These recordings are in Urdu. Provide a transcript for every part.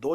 2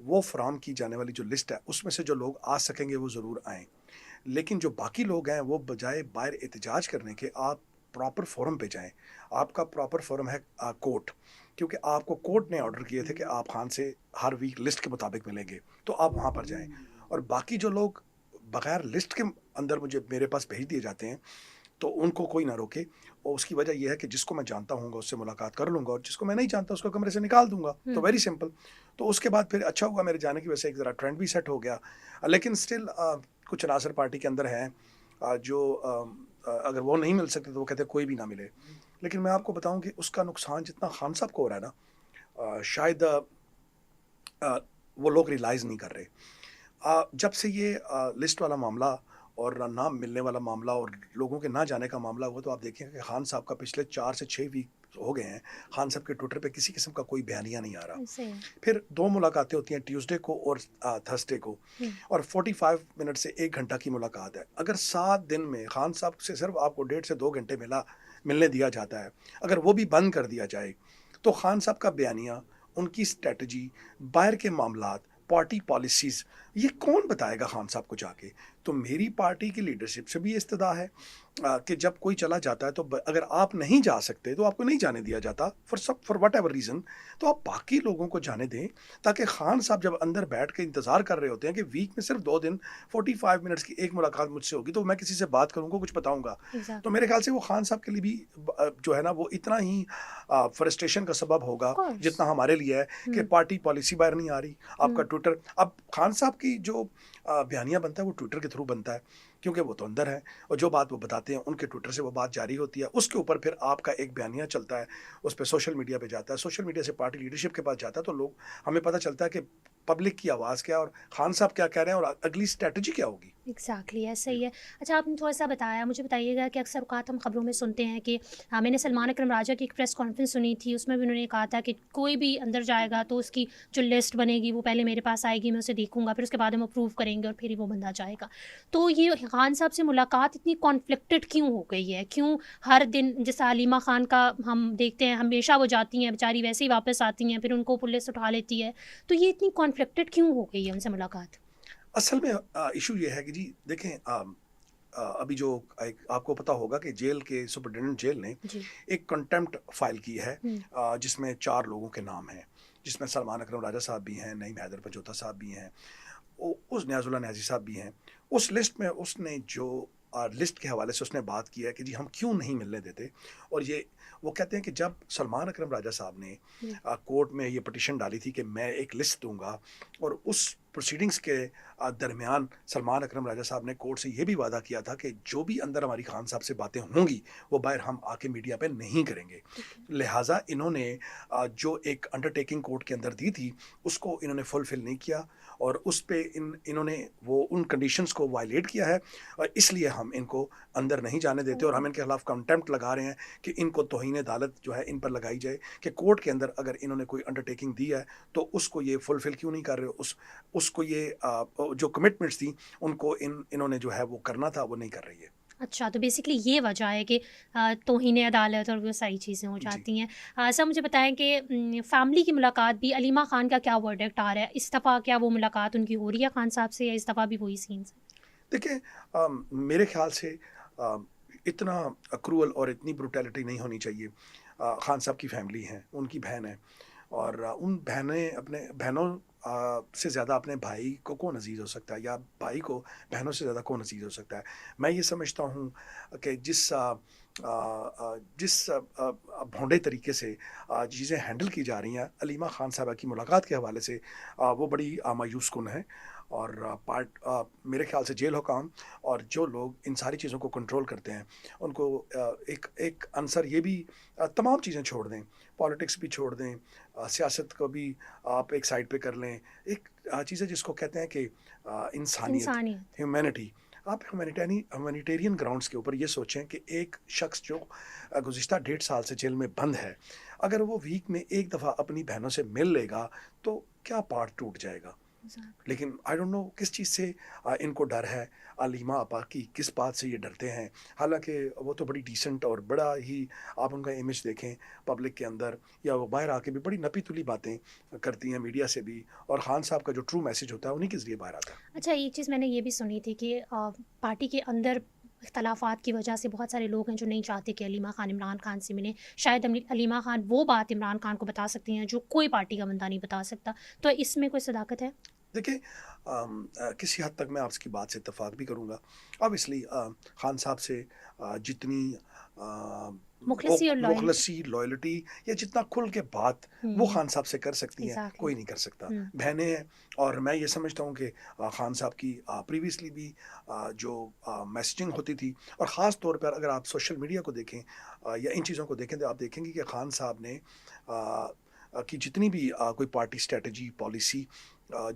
وہ فراہم کی جانے والی جو لسٹ ہے اس میں سے جو لوگ آ سکیں گے وہ ضرور آئیں، لیکن جو باقی لوگ ہیں وہ بجائے باہر احتجاج کرنے کے آپ پراپر فورم پہ جائیں۔ آپ کا پراپر فورم ہے کورٹ، کیونکہ آپ کو کورٹ نے آرڈر کیے تھے کہ آپ خان سے ہر ویک لسٹ کے مطابق ملیں گے، تو آپ وہاں پر جائیں۔ اور باقی جو لوگ بغیر لسٹ کے اندر میرے پاس بھیج دیے جاتے ہیں تو ان کو کوئی نہ روکے، اور اس کی وجہ یہ ہے کہ جس کو میں جانتا ہوں گا اس سے ملاقات کر لوں گا، اور جس کو میں نہیں جانتا اس کو کمرے سے نکال دوں گا، تو ویری سمپل۔ تو اس کے بعد پھر اچھا ہوا میرے جانے کی وجہ سے ایک ذرا ٹرینڈ بھی سیٹ ہو گیا، لیکن اسٹل کچھ عناصر پارٹی کے اندر ہیں جو اگر وہ نہیں مل سکتے تو وہ کہتے ہیں کوئی بھی نہ ملے۔ لیکن میں آپ کو بتاؤں کہ اس کا نقصان جتنا خان صاحب کو ہو رہا ہے نا، شاید وہ لوگ ریلائز نہیں کر رہے۔ جب سے یہ لسٹ والا معاملہ اور نام ملنے والا معاملہ اور لوگوں کے نہ جانے کا معاملہ ہوا، تو آپ دیکھیں کہ خان صاحب کا پچھلے 4 سے 6 ویک ہو گئے ہیں، خان صاحب کے ٹویٹر پہ کسی قسم کا کوئی بیانیہ نہیں آ رہا۔ ایسے پھر 2 ملاقاتیں ہوتی ہیں، ٹیوزڈے کو اور تھرسڈے کو، اور 45 منٹ سے 1 گھنٹہ کی ملاقات ہے۔ اگر 7 دن میں خان صاحب سے صرف آپ کو 1.5 سے 2 گھنٹے ملنے دیا جاتا ہے، اگر وہ بھی بند کر دیا جائے تو خان صاحب کا بیانیہ، ان کی اسٹریٹجی، باہر کے معاملات، پارٹی پالیسیز، یہ کون بتائے گا خان صاحب کو جا کے؟ تو میری پارٹی کی لیڈرشپ سے بھی یہ استدعا ہے کہ جب کوئی چلا جاتا ہے تو اگر آپ نہیں جا سکتے تو آپ کو نہیں جانے دیا جاتا فار وٹ ایور ریزن، تو آپ باقی لوگوں کو جانے دیں، تاکہ خان صاحب جب اندر بیٹھ کے انتظار کر رہے ہوتے ہیں کہ ویک میں صرف 2 دن 45 منٹس کی ایک ملاقات مجھ سے ہوگی تو میں کسی سے بات کروں گا، کچھ بتاؤں گا، تو میرے خیال سے وہ خان صاحب کے لیے بھی جو ہے نا وہ اتنا ہی فرسٹریشن کا سبب ہوگا جتنا ہمارے لیے ہے کہ پارٹی پالیسی باہر نہیں آ رہی۔ آپ کا ٹویٹر، اب خان صاحب کی جو بیانیہ بنتا ہے وہ ٹویٹر کے تھرو بنتا ہے، کیونکہ وہ تو اندر ہے اور جو بات وہ بتاتے ہیں ان کے ٹویٹر سے وہ بات جاری ہوتی ہے، اس کے اوپر پھر آپ کا ایک بیانیہ چلتا ہے، اس پہ سوشل میڈیا پہ جاتا ہے، سوشل میڈیا سے پارٹی لیڈرشپ کے پاس جاتا ہے، تو لوگ ہمیں پتہ چلتا ہے کہ پبلک کی آواز کیا اور خان صاحب کیا کہہ رہے ہیں اور اگلی اسٹریٹجی کیا ہوگی۔ ایگزیکٹلی ایسا ہی ہے۔ اچھا، آپ نے تھوڑا سا بتایا، مجھے بتائیے گا کہ اکثر اوقات ہم خبروں میں سنتے ہیں کہ میں نے سلمان اکرم راجہ کی ایک پریس کانفرنس سنی تھی، اس میں بھی انہوں نے کہا تھا کہ کوئی بھی اندر جائے گا تو اس کی جو لسٹ بنے گی وہ پہلے میرے پاس آئے گی، میں اسے دیکھوں گا، پھر اس کے بعد ہم اپروو کریں گے اور پھر ہی وہ بندہ جائے گا۔ تو یہ خان صاحب سے ملاقات اتنی کانفلکٹڈ کیوں ہو گئی ہے؟ کیوں ہر دن، جیسے علیمہ خان کا ہم دیکھتے ہیں ہمیشہ وہ جاتی ہیں بیچاری، ویسے ہی واپس آتی ہیں، پھر ان کو پولیس اٹھا لیتی ہے، تو یہ اتنی کانفلکٹڈ کیوں ہو گئی ہے ان سے ملاقات؟ اصل میں ایشو یہ ہے کہ جی دیکھیں، ابھی جو آپ کو پتا ہوگا کہ جیل کے سپرنٹینڈنٹ جیل نے جی ایک کنٹمپٹ فائل کی ہے، جس میں 4 لوگوں کے نام ہیں، جس میں سلمان اکرم راجہ صاحب بھی ہیں، نعیم حیدر پنجوتا صاحب بھی ہیں، اس نیاز اللہ نیازی صاحب بھی ہیں۔ اس لسٹ میں اس نے جو لسٹ کے حوالے سے اس نے بات کی ہے کہ جی ہم کیوں نہیں ملنے دیتے، اور یہ وہ کہتے ہیں کہ جب سلمان اکرم راجہ صاحب نے کورٹ میں یہ پٹیشن ڈالی تھی کہ میں ایک لسٹ دوں گا، اور اس پروسیڈنگز کے درمیان سلمان اکرم راجہ صاحب نے کورٹ سے یہ بھی وعدہ کیا تھا کہ جو بھی اندر ہماری خان صاحب سے باتیں ہوں گی وہ باہر ہم آ کے میڈیا پہ نہیں کریں گے، لہٰذا انہوں نے جو ایک انڈرٹیکنگ کورٹ کے اندر دی تھی اس کو انہوں نے فلفل نہیں کیا، اور اس پہ انہوں نے وہ ان کنڈیشنز کو وائلیٹ کیا ہے، اور اس لیے ہم ان کو اندر نہیں جانے دیتے، اور ہم ان کے خلاف کنٹمپٹ لگا رہے ہیں کہ ان کو توہین عدالت جو ہے ان پر لگائی جائے، کہ کورٹ کے اندر اگر انہوں نے کوئی انڈرٹیکنگ دی ہے تو اس کو یہ فلفل کیوں نہیں کر رہے، اس کو یہ جو کمٹمنٹس تھیں ان کو انہوں نے جو ہے وہ کرنا تھا وہ نہیں کر رہی ہے۔ اچھا، تو بیسکلی یہ وجہ ہے کہ توہین عدالت اور وہ ساری چیزیں ہو جی، جاتی ہیں۔ سر مجھے بتائیں کہ فیملی کی ملاقات بھی، علیمہ خان کا کیا ورڈکٹ آ رہا ہے اس دفعہ؟ کیا وہ ملاقات ان کی ہو رہی ہے خان صاحب سے، یا اس دفعہ بھی وہی سینس ہے؟ دیکھیں، میرے خیال سے اتنا اکروول اور اتنی بروٹیلٹی نہیں ہونی چاہیے۔ خان صاحب کی فیملی ہیں، ان کی بہن ہے، اور ان اپنے بہنوں سے زیادہ اپنے بھائی کو کون عزیز ہو سکتا ہے، یا بھائی کو بہنوں سے زیادہ کون عزیز ہو سکتا ہے؟ میں یہ سمجھتا ہوں کہ جس بھونڈے طریقے سے چیزیں ہینڈل کی جا رہی ہیں علیمہ خان صاحبہ کی ملاقات کے حوالے سے، وہ بڑی مایوس کن ہے، اور میرے خیال سے جیل حکام اور جو لوگ ان ساری چیزوں کو کنٹرول کرتے ہیں ان کو ایک عنصر یہ بھی، تمام چیزیں چھوڑ دیں، پالیٹکس بھی چھوڑ دیں، سیاست کو بھی آپ ایک سائڈ پہ کر لیں، ایک چیز ہے جس کو کہتے ہیں کہ انسانیت، ہیومینٹی۔ آپ ہیومینیٹیرین گراؤنڈس کے اوپر یہ سوچیں کہ ایک شخص جو گزشتہ 1.5 سال سے جیل میں بند ہے، اگر وہ ویک میں ایک دفعہ اپنی بہنوں سے مل لے گا تو کیا پارٹ ٹوٹ جائے گا؟ لیکن آئی ڈونٹ نو کس چیز سے ان کو ڈر ہے، علیمہ آپا کی کس بات سے یہ ڈرتے ہیں، حالانکہ وہ تو بڑی ڈیسنٹ اور بڑا ہی، آپ ان کا امیج دیکھیں پبلک کے اندر یا وہ باہر آ کے بھی بڑی نپی تلی باتیں کرتی ہیں میڈیا سے بھی، اور خان صاحب کا جو ٹرو میسج ہوتا ہے انہیں کے ذریعے باہر آتا ہے۔ اچھا، ایک چیز میں نے یہ بھی سنی تھی کہ پارٹی کے اندر اختلافات کی وجہ سے بہت سارے لوگ ہیں جو نہیں چاہتے کہ علیمہ خان عمران خان سے ملیں، شاید علیمہ خان وہ بات عمران خان کو بتا سکتی ہیں جو کوئی پارٹی کا بندہ نہیں بتا سکتا، تو اس میں کوئی صداقت ہے؟ دیکھیں کسی حد تک میں آپ کی بات سے اتفاق بھی کروں گا، obviously خان صاحب سے جتنی مخلصی اور لائلٹی. مخلصی لائلٹی یا جتنا کھل کے بات وہ خان صاحب سے کر سکتی ہیں Exactly. کوئی نہیں کر سکتا، ہوں. بہنیں ہیں، اور میں یہ سمجھتا ہوں کہ خان صاحب کی پریویسلی بھی جو میسیجنگ ہوتی تھی، اور خاص طور پر اگر آپ سوشل میڈیا کو دیکھیں یا ان چیزوں کو دیکھیں تو آپ دیکھیں گے کہ خان صاحب نے کی جتنی بھی کوئی پارٹی اسٹریٹجی پالیسی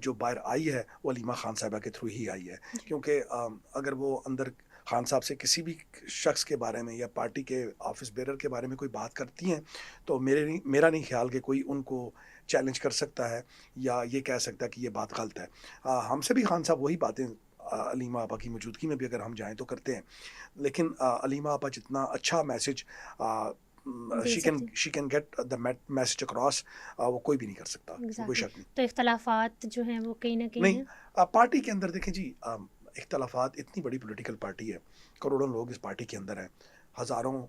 جو باہر آئی ہے وہ علیمہ خان صاحبہ کے تھرو ہی آئی ہے، کیونکہ اگر وہ اندر خان صاحب سے کسی بھی شخص کے بارے میں یا پارٹی کے آفس بیرر کے بارے میں کوئی بات کرتی ہیں تو میرا نہیں خیال کہ کوئی ان کو چیلنج کر سکتا ہے یا یہ کہہ سکتا ہے کہ یہ بات غلط ہے۔ ہم سے بھی خان صاحب وہی باتیں علیمہ آپا کی موجودگی میں بھی اگر ہم جائیں تو کرتے ہیں، لیکن علیمہ آپا جتنا اچھا میسج دے سکتی. She can get the message across وہ کوئی بھی نہیں کر سکتا، کوئی Exactly. شک نہیں۔ تو اختلافات جو ہیں وہ کہیں نہ کہیں نہیں ہیں. پارٹی کے اندر دیکھیں جی اختلافات، اتنی بڑی پولیٹیکل پارٹی ہے، کروڑوں لوگ اس پارٹی کے اندر ہیں، ہزاروں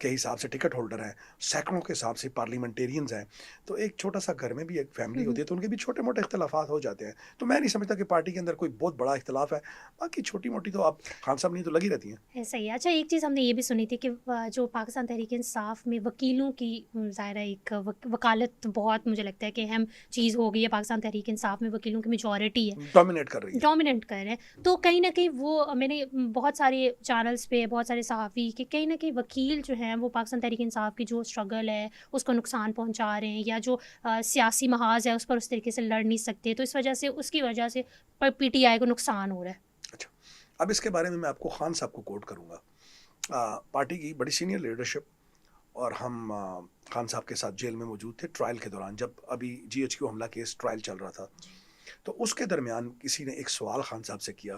کے حساب سے ٹکٹ ہولڈر ہیں، سینکڑوں کے حساب سے پارلیمنٹیرینز ہیں، تو ایک چھوٹا سا گھر میں بھی ایک فیملی ہوتی ہے تو ان کے بھی چھوٹے موٹے اختلافات ہو جاتے ہیں، تو میں نہیں سمجھتا کہ پارٹی کے اندر کوئی بہت بڑا اختلاف ہے، باقی چھوٹی موٹی تو آپ خان صاحب نہیں تو لگی رہتی ہیں۔ ایسا ہی ہے. اچھا، ایک چیز ہم نے یہ بھی سنی تھی کہ جو پاکستان تحریک انصاف میں وکیلوں کی ظاہر ہے ایک وکالت بہت مجھے لگتا ہے کہ اہم چیز ہو گئی ہے، پاکستان تحریک انصاف میں وکیلوں کی میجورٹی ہے، ڈومینیٹ کر رہی ہے۔ ڈومیننٹ کر رہے ہیں، تو کہیں نہ کہیں وہ میں نے بہت سارے چینلز پہ بہت سارے صحافی کہ کہیں نہ کہیں وکیل جو ہیں وہ پاکستان تحریک انصاف کی جو اسٹرگل ہے اس کو نقصان پہنچا رہے ہیں، یا جو سیاسی محاذ ہے اس پر اس طریقے سے لڑ نہیں سکتے، تو اس وجہ سے اس کی وجہ سے پی ٹی آئی کو نقصان ہو رہا ہے. اچھا، اب اس کے بارے میں آپ کو خان صاحب کو کوٹ کروں گا، پارٹی کی بڑی سینئر لیڈرشپ اور ہم خان صاحب کے ساتھ جیل میں موجود تھے ٹرائل کے دوران، جب ابھی جی ایچ کیو حملہ کیس ٹرائل چل رہا تھا، تو اس کے درمیان کسی نے ایک سوال خان صاحب سے کیا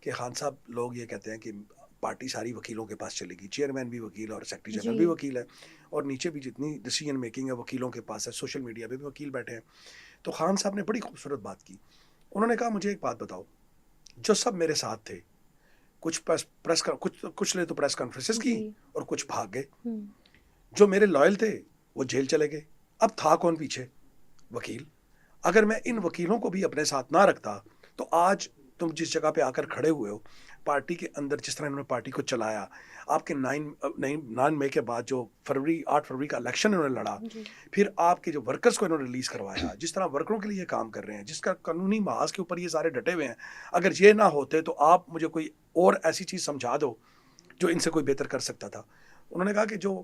کہ خان صاحب لوگ یہ کہتے ہیں کہ پارٹی ساری وکیلوں کے پاس چلے گی، چیئرمین بھی وکیل اور سیکرٹری جنرل بھی وکیل ہے، اور نیچے بھی جتنی ڈیسیجن میکنگ ہے وکیلوں کے پاس ہے، سوشل میڈیا پہ بھی وکیل بیٹھے ہیں۔ تو خان صاحب نے بڑی خوبصورت بات کی، انہوں نے کہا مجھے ایک بات بتاؤ، جو سب میرے ساتھ تھے، کچھ نے تو پریس کانفرنسز کی اور کچھ بھاگ گئے، جو میرے لائل تھے وہ جیل چلے گئے، اب تھا کون پیچھے؟ وکیل۔ اگر میں ان وکیلوں کو بھی اپنے ساتھ نہ رکھتا تو آج تم جس جگہ پہ آ کر کھڑے ہوئے ہو، پارٹی کے اندر جس طرح انہوں نے پارٹی کو چلایا، آپ کے 9 مئی کے بعد جو 8 فروری کا الیکشن انہوں نے لڑا، پھر آپ کے جو ورکرز کو انہوں نے ریلیز کروایا، جس طرح ورکروں کے لیے کام کر رہے ہیں، جس کا قانونی محاذ کے اوپر یہ سارے ڈٹے ہوئے ہیں، اگر یہ نہ ہوتے تو آپ مجھے کوئی اور ایسی چیز سمجھا دو جو ان سے کوئی بہتر کر سکتا تھا۔ انہوں نے کہا کہ جو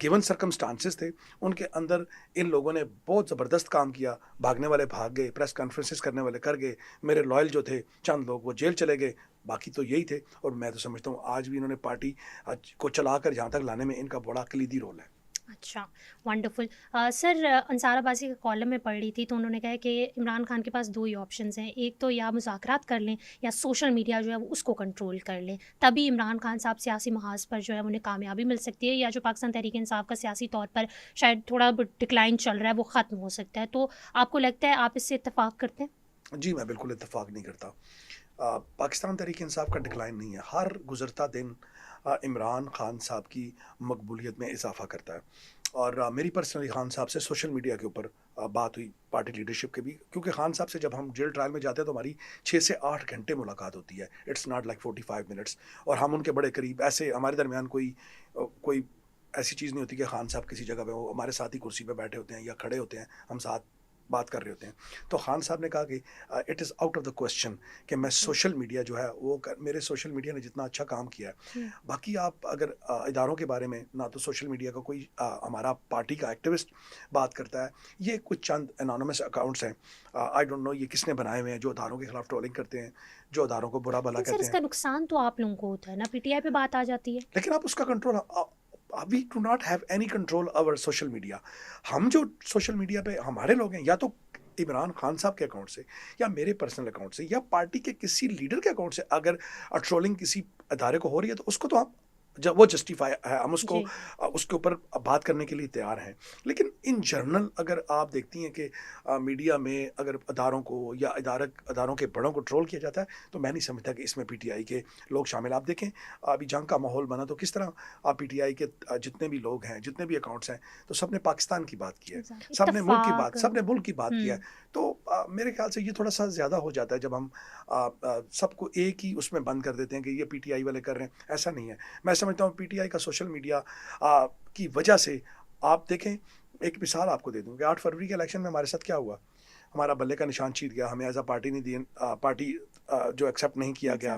گیون سرکمسٹانسز تھے ان کے اندر ان لوگوں نے بہت زبردست کام کیا، بھاگنے والے بھاگ گئے، پریس کانفرنسز کرنے والے کر گئے، میرے لائل جو تھے چند لوگ وہ جیل چلے گئے، باقی تو یہی تھے، اور میں تو سمجھتا ہوں آج بھی انہوں نے پارٹی کو چلا کر یہاں تک لانے میں ان کا بڑا کلیدی رول ہے۔ اچھا، ونڈرفل. سر، انصار عباسی کے کالم میں پڑھ رہی تھی تو انہوں نے کہا کہ عمران خان کے پاس 2 ہی آپشنز ہیں، ایک تو یا مذاکرات کر لیں یا سوشل میڈیا جو ہے وہ اس کو کنٹرول کر لیں، تبھی عمران خان صاحب سیاسی محاذ پر جو ہے انہیں کامیابی مل سکتی ہے، یا جو پاکستان تحریک انصاف کا سیاسی طور پر شاید تھوڑا ڈکلائن چل رہا ہے وہ ختم ہو سکتا ہے. تو آپ کو لگتا ہے آپ اس سے اتفاق کرتے ہیں؟ جی میں بالکل اتفاق نہیں کرتا، پاکستان تحریک انصاف کا ڈکلائن نہیں ہے، ہر گزرتا دن عمران خان صاحب کی مقبولیت میں اضافہ کرتا ہے، اور میری پرسنلی خان صاحب سے سوشل میڈیا کے اوپر بات ہوئی، پارٹی لیڈرشپ کے بھی، کیونکہ خان صاحب سے جب ہم جیل ٹرائل میں جاتے ہیں تو ہماری 6 سے 8 گھنٹے ملاقات ہوتی ہے، اٹس ناٹ لائک 45 منٹس، اور ہم ان کے بڑے قریب، ایسے ہمارے درمیان کوئی ایسی چیز نہیں ہوتی کہ خان صاحب کسی جگہ پہ وہ ہمارے ساتھ ہی کرسی پہ بیٹھے ہوتے ہیں یا کھڑے ہوتے ہیں، ہم ساتھ بات کر رہے ہوتے ہیں۔ تو خان صاحب نے کہا کہ it is out of the question کہ میں سوشل میڈیا جو ہے وہ میرے سوشل میڈیا نے جتنا اچھا کام کیا ہے، باقی آپ اگر اداروں کے بارے میں، نہ تو سوشل میڈیا کا کوئی ہمارا پارٹی کا ایکٹیوسٹ بات کرتا ہے، یہ کچھ چند انانیمس اکاؤنٹس ہیں، آئی ڈونٹ نو یہ کس نے بنائے ہوئے ہیں، جو اداروں کے خلاف ٹرولنگ کرتے ہیں، جو اداروں کو برا بھلا سر کہتے اس ہیں، کا نقصان تو آپ لوگوں کو ہوتا ہے نا، پی ٹی آئی پہ بات آ جاتی ہے. لیکن آپ اس کا control, we do not have any control over social media, ہم جو سوشل میڈیا پہ ہمارے لوگ ہیں یا تو عمران خان صاحب کے اکاؤنٹ سے یا میرے پرسنل اکاؤنٹ سے یا پارٹی کے کسی لیڈر کے اکاؤنٹ سے اگر ٹرولنگ کسی ادارے کو ہو رہی ہے تو اس کو تو ہم وہ جسٹیفائی ہے، ہم اس کو اس کے اوپر بات کرنے کے لیے تیار ہیں. لیکن ان جنرل اگر آپ دیکھتی ہیں کہ میڈیا میں اگر اداروں کو یا اداروں کے بڑوں کو ٹرول کیا جاتا ہے تو میں نہیں سمجھتا کہ اس میں پی ٹی آئی کے لوگ شامل. آپ دیکھیں ابھی جنگ کا ماحول بنا تو کس طرح آپ پی ٹی آئی کے جتنے بھی لوگ ہیں، جتنے بھی اکاؤنٹس ہیں، تو سب نے پاکستان کی بات کی ہے، سب نے ملک کی بات، سب نے ملک کی بات کی ہے. تو میرے خیال سے یہ تھوڑا سا زیادہ ہو جاتا ہے جب ہم سب کو ایک ہی اس میں بند کر دیتے ہیں کہ یہ پی ٹی آئی والے کر رہے ہیں. ایسا نہیں ہے. میں سمجھتا ہوں پی ٹی آئی کا سوشل میڈیا کی وجہ سے آپ دیکھیں، ایک مثال آپ کو دے دوں کہ 8 فروری کے الیکشن میں ہمارے ساتھ کیا ہوا. ہمارا بلے کا نشان چھیٹ گیا، ہمیں ایز اے پارٹی نہیں دی، پارٹی جو ایکسیپٹ نہیں کیا گیا.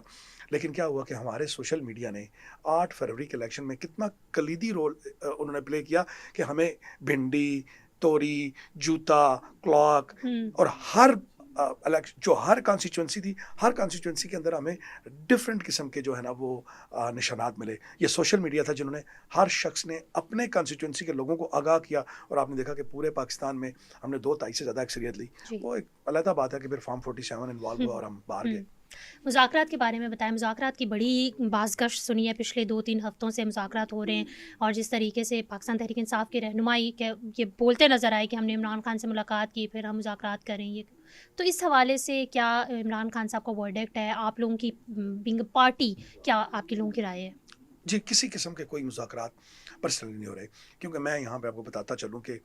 لیکن کیا ہوا کہ ہمارے سوشل میڈیا نے 8 فروری کے الیکشن میں کتنا کلیدی رول انہوں نے پلے کیا کہ ہمیں بھنڈی، توری، جوتا، کلاک اور ہر جو ہر کانسٹیچوئنسی تھی، ہر کانسٹیچوئنسی کے اندر ہمیں ڈفرینٹ قسم کے جو ہے نا وہ نشانات ملے. یہ سوشل میڈیا تھا جنہوں نے، ہر شخص نے اپنے کانسٹیچوئنسی کے لوگوں کو آگاہ کیا اور آپ نے دیکھا کہ پورے پاکستان میں ہم نے 2 تہائی سے زیادہ اکثریت لی. وہ ایک علیحدہ بات ہے کہ پھر فارم 47 انوالو ہوا اور ہم باہر گئے. مذاکرات کے بارے میں بتائیں. مذاکرات کی بڑی بازگشت سنی ہے، پچھلے 2-3 ہفتوں سے مذاکرات ہو رہے ہیں، اور جس طریقے سے پاکستان تحریک انصاف کی رہنمائی کہ یہ بولتے نظر آئے کہ ہم نے عمران خان سے ملاقات کی، پھر ہم مذاکرات کریں. یہ تو اس حوالے سے کیا عمران خان صاحب کا ورڈکٹ ہے؟ آپ لوگوں کی بینگ پارٹی کیا آپ کے لوگوں کی رائے ہے؟ جی، کسی قسم کے کوئی مذاکرات پرسنلی نہیں ہو رہے، کیونکہ میں یہاں پہ آپ کو بتاتا چلوں کہ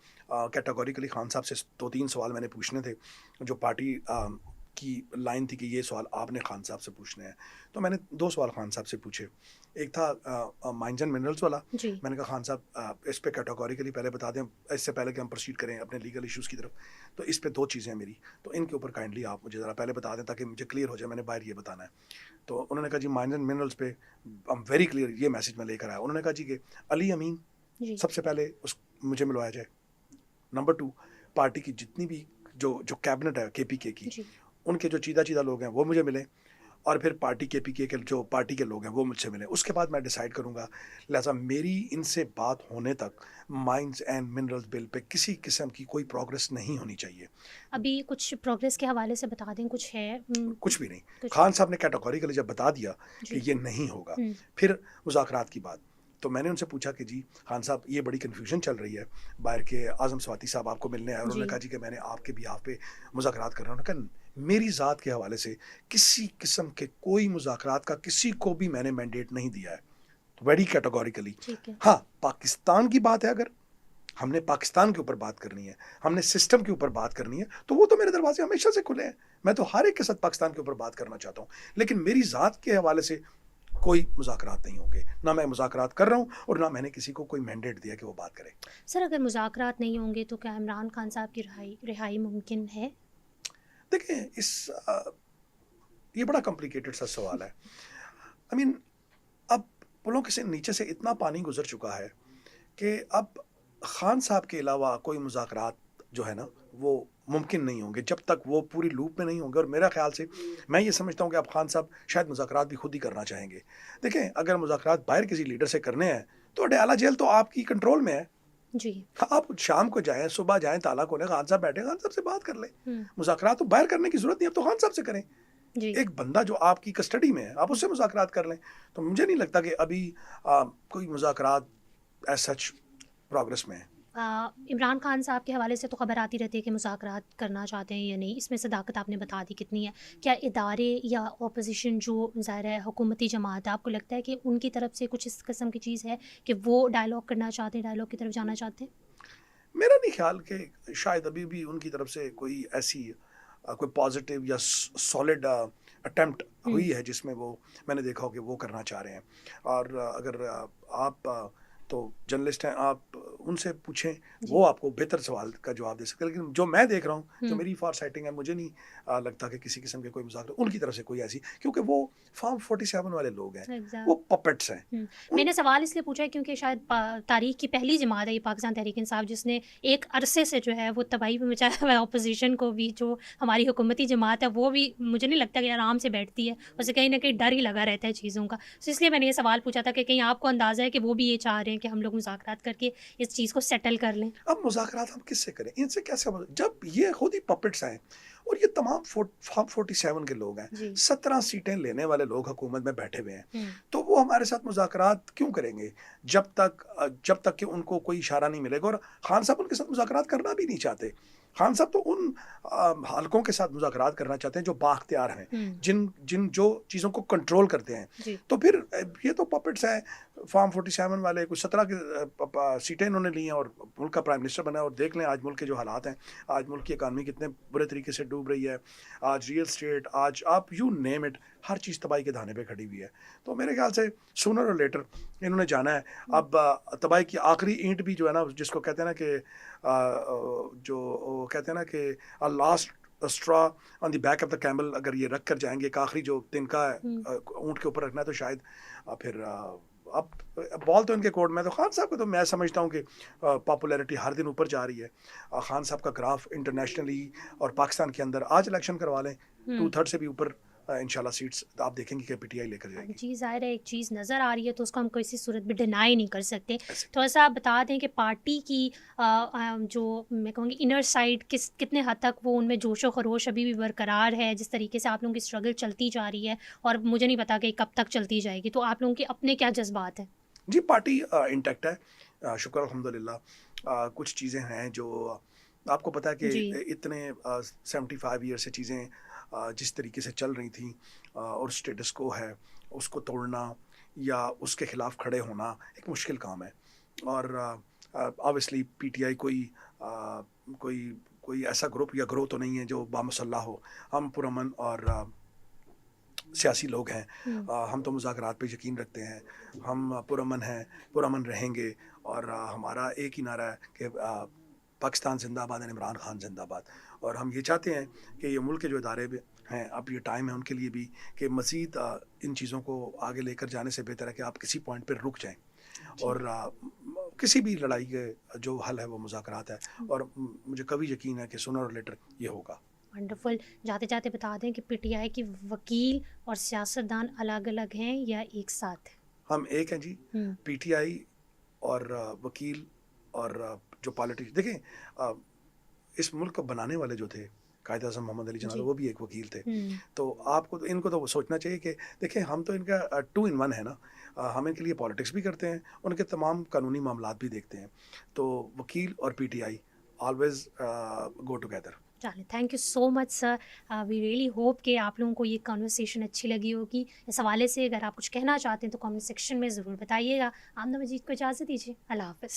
کیٹاگوریکلی خان صاحب سے 2-3 سوال میں نے پوچھنے تھے جو پارٹی کی لائن تھی کہ یہ سوال آپ نے خان صاحب سے پوچھنے ہیں. تو میں نے 2 سوال خان صاحب سے پوچھے. ایک تھا مائنز اینڈ منرلز والا. میں نے کہا خان صاحب اس پہ کیٹاگوریکلی پہلے بتا دیں، اس سے پہلے کہ ہم پروسیڈ کریں اپنے لیگل ایشوز کی طرف. تو اس پہ 2 چیزیں ہیں میری، تو ان کے اوپر کائنڈلی آپ مجھے ذرا پہلے بتا دیں تاکہ مجھے کلیئر ہو جائے، میں نے باہر یہ بتانا ہے. تو انہوں نے کہا جی مائنز اینڈ منرلز پہ ویری کلیئر یہ میسج میں لے کر آیا. انہوں نے کہا جی کہ علی امین سب سے پہلے مجھے ملوایا جائے. نمبر 2، پارٹی کی جتنی بھی جو کیبنٹ ہے کے پی کے کی، ان کے جو چیدہ لوگ ہیں وہ مجھے ملیں، اور پھر پارٹی کے پی کے جو پارٹی کے لوگ ہیں وہ مجھ سے ملیں. اس کے بعد میں ڈیسائیڈ کروں گا. لہٰذا میری ان سے بات ہونے تک مائنز اینڈ منرلز بل پہ کسی قسم کی کوئی پروگرس نہیں ہونی چاہیے. ابھی کچھ پروگرس کے حوالے سے بتا دیں، کچھ ہے؟ کچھ بھی نہیں. خان صاحب نے کیٹاگوریکلی جب بتا دیا کہ یہ نہیں ہوگا، پھر مذاکرات کی بات. تو میں نے ان سے پوچھا کہ جی خان صاحب یہ بڑی کنفیوژن چل رہی ہے، باہر کے اعظم سواتی صاحب آپ کو ملنے آئے، اور انہوں نے کہا جی کہ میں نے آپ کے بیہاف پہ مذاکرات کر رہا ہوں. انہوں نے کہا میری ذات کے حوالے سے کسی قسم کے کوئی مذاکرات کا کسی کو بھی میں نے مینڈیٹ نہیں دیا ہے، ویری کیٹاگوریکلی. ہاں، پاکستان کی بات ہے، اگر ہم نے پاکستان کے اوپر بات کرنی ہے، ہم نے سسٹم کے اوپر بات کرنی ہے، تو وہ تو میرے دروازے ہمیشہ سے کھلے ہیں. میں تو ہر ایک کے ساتھ پاکستان کے اوپر بات کرنا چاہتا ہوں. لیکن میری ذات کے حوالے سے کوئی مذاکرات نہیں ہوں گے، نہ میں مذاکرات کر رہا ہوں اور نہ میں نے کسی کو کوئی مینڈیٹ دیا کہ وہ بات کرے. سر اگر مذاکرات نہیں ہوں گے تو کیا عمران خان صاحب کی رہائی ممکن ہے؟ دیکھیں یہ بڑا کمپلیکیٹڈ سا سوال ہے. آئی مین اب پلوں کے سے نیچے سے اتنا پانی گزر چکا ہے کہ اب خان صاحب کے علاوہ کوئی مذاکرات جو ہے نا وہ ممکن نہیں ہوں گے جب تک وہ پوری لوپ میں نہیں ہوں گے. اور میرا خیال سے میں یہ سمجھتا ہوں کہ اب خان صاحب شاید مذاکرات بھی خود ہی کرنا چاہیں گے. دیکھیں اگر مذاکرات باہر کسی لیڈر سے کرنے ہیں تو ڈیالہ جیل تو آپ کی کنٹرول میں ہے. جی، آپ شام کو جائیں، صبح جائیں، تالا کھولیں، خان صاحب بیٹھے، خان صاحب سے بات کر لیں. مذاکرات تو باہر کرنے کی ضرورت نہیں، اب تو خان صاحب سے کریں. ایک بندہ جو آپ کی کسٹڈی میں ہے آپ اس سے مذاکرات کر لیں. تو مجھے نہیں لگتا کہ ابھی کوئی مذاکرات ایز سچ پروگرس میں ہے. عمران خان صاحب کے حوالے سے تو خبر آتی رہتی ہے کہ مذاکرات کرنا چاہتے ہیں یا نہیں. اس میں صداقت آپ نے بتا دی کتنی ہے. کیا ادارے یا اپوزیشن جو ظاہر ہے حکومتی جماعت ہے، آپ کو لگتا ہے کہ ان کی طرف سے کچھ اس قسم کی چیز ہے کہ وہ ڈائلاگ کرنا چاہتے ہیں، ڈائلاگ کی طرف جانا چاہتے ہیں؟ میرا نہیں خیال کہ شاید ابھی بھی ان کی طرف سے کوئی ایسی کوئی پازیٹیو یا سالڈ اٹیمپٹ ہوئی ہے جس میں وہ میں نے دیکھا ہو کہ وہ کرنا چاہ رہے ہیں. اور اگر آپ تو جرنلسٹ ہیں، آپ ان سے پوچھیں، وہ آپ کو بہتر سوال کا جواب دے سکتے ہیں. لیکن جو میں دیکھ رہا ہوں، جو میری فار سائٹنگ ہے، مجھے نہیں لگتا کہ کسی قسم کے کوئی مذاکرہ ان کی طرف سے کوئی ایسی، کیونکہ وہ فارم 47 والے لوگ ہیں، وہ پپٹس ہیں. میں نے سوال اس لیے پوچھا ہے کیونکہ شاید تاریخ کی پہلی جماعت ہے یہ پاکستان تحریک انصاف جس نے ایک عرصے سے جو ہے وہ تباہی پہ مچایا ہوا ہے. اپوزیشن کو بھی، جو ہماری حکومتی جماعت ہے وہ بھی مجھے نہیں لگتا کہ آرام سے بیٹھتی ہے، اسے کہیں نہ کہیں ڈر ہی لگا رہتا ہے چیزوں کا. تو اس لیے میں نے یہ سوال پوچھا تھا کہ کہیں آپ کو اندازہ ہے کہ وہ بھی یہ چاہ رہے ہیں کہ ہم لوگ مذاکرات کر کے اس چیز کو سیٹل کر لیں؟ اب مذاکرات ہم کس سے کریں؟ ان سے کیسے جب یہ خود ہی پپٹس ہیں اور یہ تمام فارم 47 کے لوگ ہیں، جی 17 سیٹیں لینے والے لوگ حکومت میں بیٹھے ہوئے ہیں، ہوں تو وہ ہمارے ساتھ مذاکرات کیوں کریں گے جب تک کہ ان کو کوئی اشارہ نہیں ملے گا؟ اور خان صاحب ان کے ساتھ مذاکرات کرنا بھی نہیں چاہتے. خان صاحب تو ان حلقوں کے ساتھ مذاکرات کرنا چاہتے ہیں جو بااختیار ہیں، جن جو چیزوں کو کنٹرول کرتے ہیں. جی تو پھر یہ تو پپٹس ہیں فارم 47 والے، کچھ 17 کی سیٹیں انہوں نے لی ہیں اور ملک کا پرائم منسٹر بنا ہے. اور دیکھ لیں آج ملک کے جو حالات ہیں، آج ملک کی اکانومی کتنے برے طریقے سے ڈوب رہی ہے، آج ریئل اسٹیٹ، آج آپ یو نیم اٹ، ہر چیز تباہی کے دھانے پہ کھڑی ہوئی ہے. تو میرے خیال سے سونر اور لیٹر انہوں نے جانا ہے. اب تباہی کی آخری اینٹ بھی جو ہے نا، جس کو کہتے ہیں نا کہ جو کہتے ہیں نا کہ last extra on the back of the camel, اگر یہ رکھ کر جائیں گے، ایک آخری جو تنکا ہے اونٹ کے اوپر رکھنا ہے، تو شاید پھر اب بال تو ان کے کورٹ میں. تو خان صاحب کو تو میں سمجھتا ہوں کہ پاپولیرٹی ہر دن اوپر جا رہی ہے. خان صاحب کا گراف انٹرنیشنلی اور پاکستان کے اندر، آج الیکشن کروا لیں 2/3 سے بھی اوپر انشاءاللہ سیٹس آپ دیکھیں گے کہ پی ٹی آئی لے کر جائے گی. جی ظاہر ہے ایک چیز نظر آ رہی ہے تو اس کو ہم کسی صورت بھی ڈینائی نہیں کر سکتے. ایسے تھوڑا سا آپ بتا دیں کہ پارٹی کی جو میں کہوں گی انر سائڈ کتنے حد تک وہ ان میں جوش و خروش ابھی بھی برقرار ہے، جس طریقے سے آپ لوگوں کی اسٹرگل چلتی جا رہی ہے، اور مجھے نہیں پتا کہ کب تک چلتی جائے گی، تو آپ لوگوں کے اپنے کیا جذبات ہیں؟ جی پارٹی انٹیکٹ ہے، شکر الحمدللہ. کچھ چیزیں ہیں جو آپ کو پتہ ہے کہ جی اتنے 75 ایئر سے چیزیں جس طریقے سے چل رہی تھیں اور اسٹیٹس کو ہے، اس کو توڑنا یا اس کے خلاف کھڑے ہونا ایک مشکل کام ہے. اور آبویسلی پی ٹی آئی کوئی ایسا گروپ یا گروہ تو نہیں ہے جو بامسلح ہو. ہم پرامن اور سیاسی لوگ ہیں، ہم تو مذاکرات پہ یقین رکھتے ہیں، ہم پرامن ہیں، پرامن رہیں گے. اور ہمارا ایک ہی نعرہ ہے کہ پاکستان زندہ آباد، عمران خان زندہ آباد. اور ہم یہ چاہتے ہیں کہ یہ ملک کے جو ادارے ہیں، اب یہ ٹائم ہے ان کے لیے بھی کہ مزید ان چیزوں کو آگے لے کر جانے سے بہتر ہے کہ آپ کسی پوائنٹ پہ رک جائیں. اور کسی بھی لڑائی کے جو حل ہے وہ مذاکرات ہے. اور مجھے کبھی یقین ہے کہ سونر اور لیٹر یہ ہوگا. ونڈرفل. جاتے جاتے بتا دیں کہ پی ٹی آئی کی وکیل اور سیاستدان الگ الگ ہیں یا ایک ساتھ ہیں؟ ہم ایک ہیں جی. پی ٹی آئی اور وکیل اور جو پالیٹکس، دیکھیں اس ملک کو بنانے والے جو تھے قائد اعظم محمد علی جناح، وہ بھی ایک وکیل تھے. تو آپ کو ان کو تو سوچنا چاہیے کہ دیکھیں ہم تو ان کا 2 in 1 ہے نا. ہم ان کے لیے پالیٹکس بھی کرتے ہیں، ان کے تمام قانونی معاملات بھی دیکھتے ہیں. تو وکیل اور P T I always go together. چلیں thank you so much sir. We really hope کہ آپ لوگوں کو یہ کانورسیشن اچھی لگی ہوگی. اس حوالے سے اگر آپ کچھ کہنا چاہتے ہیں تو کامنٹ سیکشن میں ضرور بتائیے گا. آمنہ مجید کو اجازت دیجیے. اللہ حافظ.